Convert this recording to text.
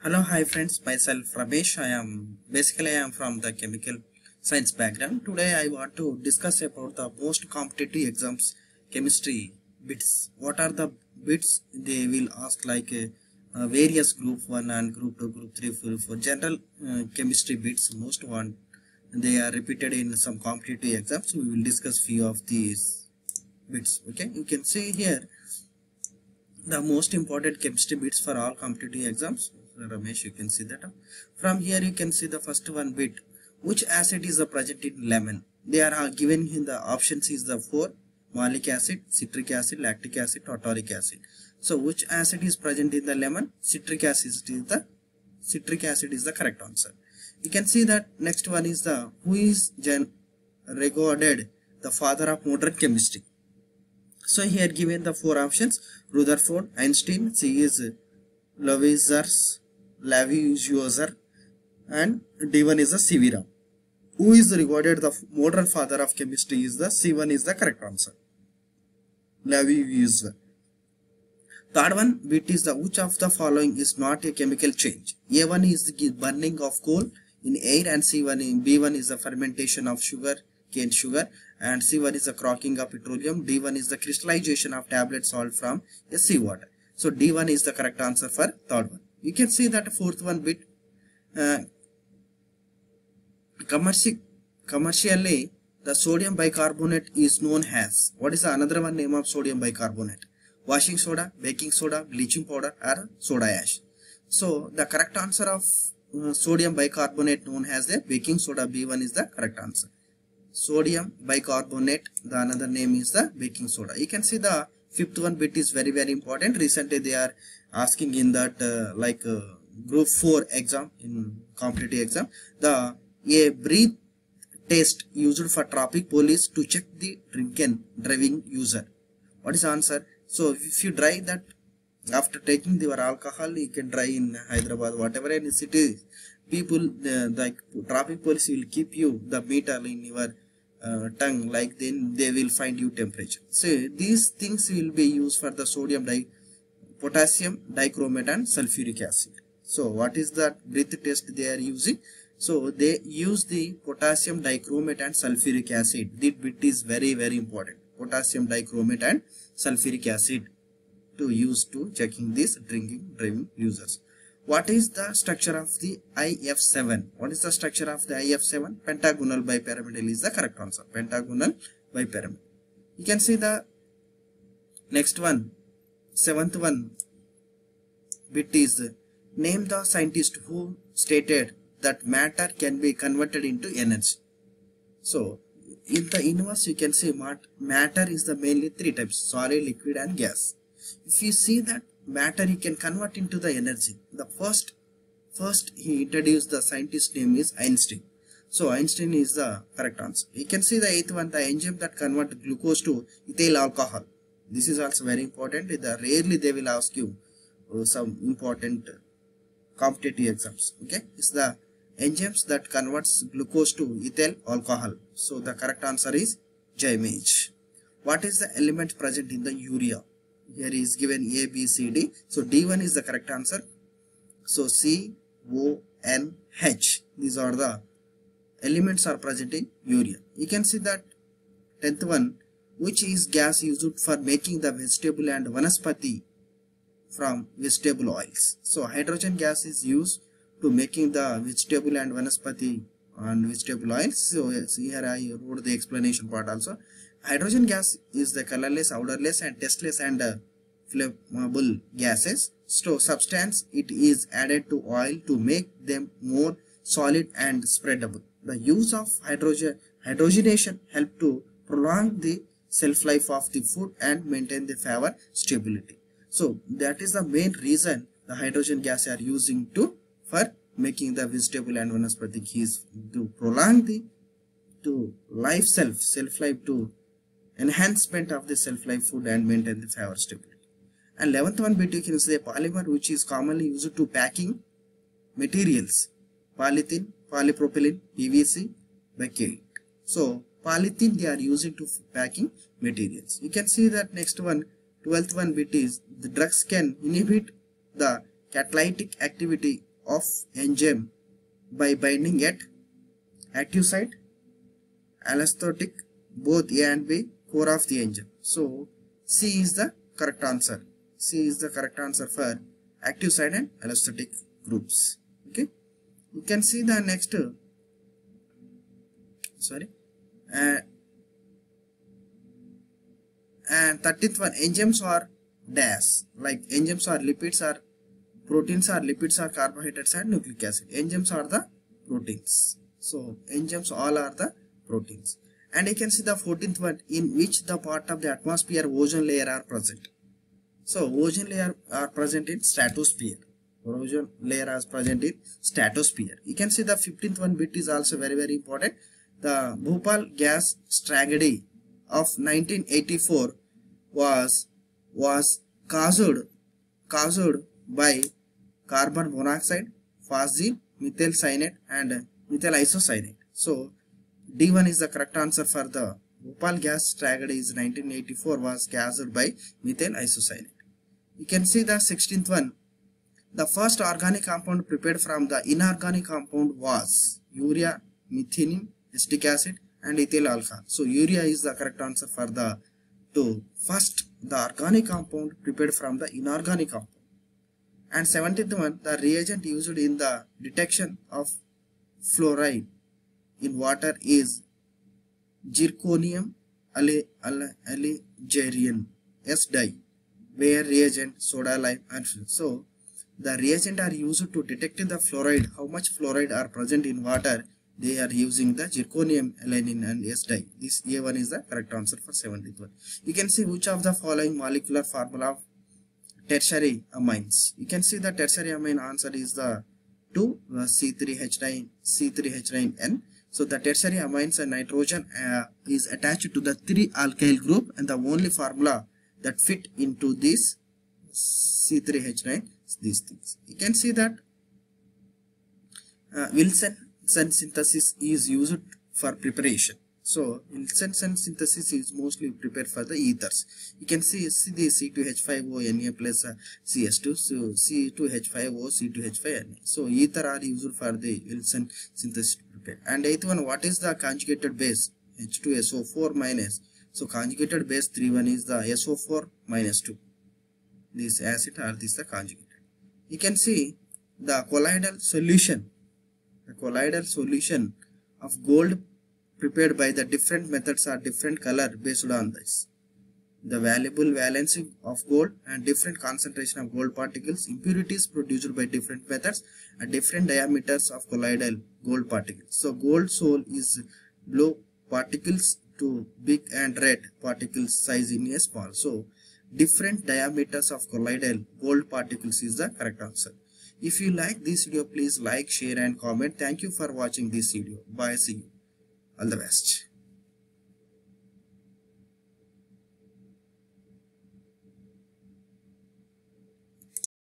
Hello, hi friends. Myself Ramesh. I am from the chemical science background. Today I want to discuss about the most competitive exams chemistry bits. What are the bits? They will ask like various group 1 and group 2, group 3, for general chemistry bits. Most one they are repeated in some competitive exams. We will discuss few of these bits. Okay, you can see here the most important chemistry bits for all competitive exams. Ramesh, you can see that. From here you can see the first one bit. Which acid is the present in lemon? They are given in the options is the 4 malic acid, citric acid, lactic acid, tartaric acid. So which acid is present in the lemon? Citric acid is the correct answer. You can see that next one is the who is regarded the father of modern chemistry. So here given the 4 options: Rutherford, Einstein, C is Lavoisier, and D1 is the C.V. Rao. Who is regarded the modern father of chemistry is the C1 is the correct answer. Lavoisier. Third one bit is the which of the following is not a chemical change? A1 is the burning of coal in air, and B1 is the fermentation of cane sugar, and C1 is the cracking of petroleum. D1 is the crystallization of tablet salt from a seawater. So D1 is the correct answer for third one. You can see that fourth one bit commercially the sodium bicarbonate is known as, what is the another one name of sodium bicarbonate? Washing soda, baking soda, bleaching powder, or soda ash. So the correct answer of sodium bicarbonate known as the baking soda. B1 is the correct answer. Sodium bicarbonate, the another name is the baking soda. You can see the fifth one bit is very important. Recently they are asking in that group 4 exam, in competitive exam, a breath test used for traffic police to check the driving user. What is the answer? So if you drive that after taking your alcohol, you can drive in Hyderabad, whatever any city, people like traffic police will keep you the meter in your tongue, like then they will find you temperature. So these things will be used for the potassium dichromate and sulfuric acid. So what is that breath test they are using? So they use the potassium dichromate and sulfuric acid. This bit is very important. Potassium dichromate and sulfuric acid to use to checking these driving users. What is the structure of the IF7? What is the structure of the IF7? Pentagonal bipyramidal is the correct answer. Pentagonal bipyramid. You can see the next one, seventh one bit is name the scientist who stated that matter can be converted into energy. So in the universe you can see matter is the mainly 3 types: solid, liquid, and gas. If you see that matter you can convert into the energy, the first he introduced the scientist name is Einstein. So Einstein is the correct answer. You can see the 8th one, the enzyme that convert glucose to ethyl alcohol. This is also very important. Rarely they will ask you some important competitive exams. Okay, it's the enzymes that converts glucose to ethyl alcohol. So the correct answer is Zyme. What is the element present in the urea? Here is given A, B, C, D. So D1 is the correct answer. So C, O, N, H. These are the elements are present in urea. You can see that 10th one, which is gas used for making the vegetable and vanaspati from vegetable oils. So hydrogen gas is used to making the vegetable and vanaspati and vegetable oils. So here I wrote the explanation part also. Hydrogen gas is the colorless, odorless, and tasteless and flammable gases. So substance it is added to oil to make them more solid and spreadable. The use of hydrogenation help to prolong the shelf life of the food and maintain the flavor stability. So that is the main reason the hydrogen gas are using for making the vegetable and vanaspati ghee, to prolong the shelf life, to enhancement of the shelf life food and maintain the flavor stability. And 11th one bit you can say polymer, which is commonly used to packing materials: polythene, polypropylene, PVC, bucket. So polythene they are using to packing materials. You can see that next one, 12th one bit is the drugs can inhibit the catalytic activity of enzyme by binding at active site, allostatic, both A and B, core of the enzyme. So C is the correct answer. C is the correct answer for active site and allostatic groups. Okay, you can see the next. And 13th one, enzymes are dash, like enzymes are lipids, or proteins are lipids, or carbohydrates and nucleic acid. Enzymes are the proteins. So enzymes all are the proteins. And you can see the 14th one, in which the part of the atmosphere ozone layer are present. So ozone layer are present in stratosphere. Ozone layer is present in stratosphere. You can see the 15th one bit is also very important. The Bhopal gas tragedy of 1984 was caused by carbon monoxide, phosgene, methyl cyanide and methyl isocyanate. So D1 is the correct answer for the Bhopal gas tragedy is 1984 was caused by methyl isocyanate. You can see the 16th one. The first organic compound prepared from the inorganic compound was urea, methionine, acetic acid and ethyl alcohol. So urea is the correct answer for the first the organic compound prepared from the inorganic compound. And 17th one, the reagent used in the detection of fluoride in water is zirconium alizarin S dye, where reagent soda, lime and so the reagent are used to detect the fluoride, how much fluoride are present in water. They are using the zirconium alanine and S dye. This A1 is the correct answer for 17th one. You can see which of the following molecular formula of tertiary amines. You can see the tertiary amine answer is the 2 C3H9 C3H9N. So the tertiary amines and nitrogen is attached to the 3 alkyl group, and the only formula that fit into this C3H9 is these things. You can see that Wilson synthesis is used for preparation. So Wilson synthesis is mostly prepared for the ethers. You can see the C2H5O Na plus CS2, so C2H5O C2H5 Na. So ether are used for the Wilson synthesis to prepare. And 8th one, what is the conjugated base? H2SO4 minus. So conjugated base 3,1 is the SO4 minus 2. This acid are this the conjugated. You can see the colloidal solution. The colloidal solution of gold prepared by the different methods are different color based on this. The valuable valency of gold and different concentration of gold particles, impurities produced by different methods and different diameters of colloidal gold particles. So gold soul is blue particles to big and red particles size in a small. So different diameters of colloidal gold particles is the correct answer. If you like this video, please like, share and comment. Thank you for watching this video. Bye. See you. All the best.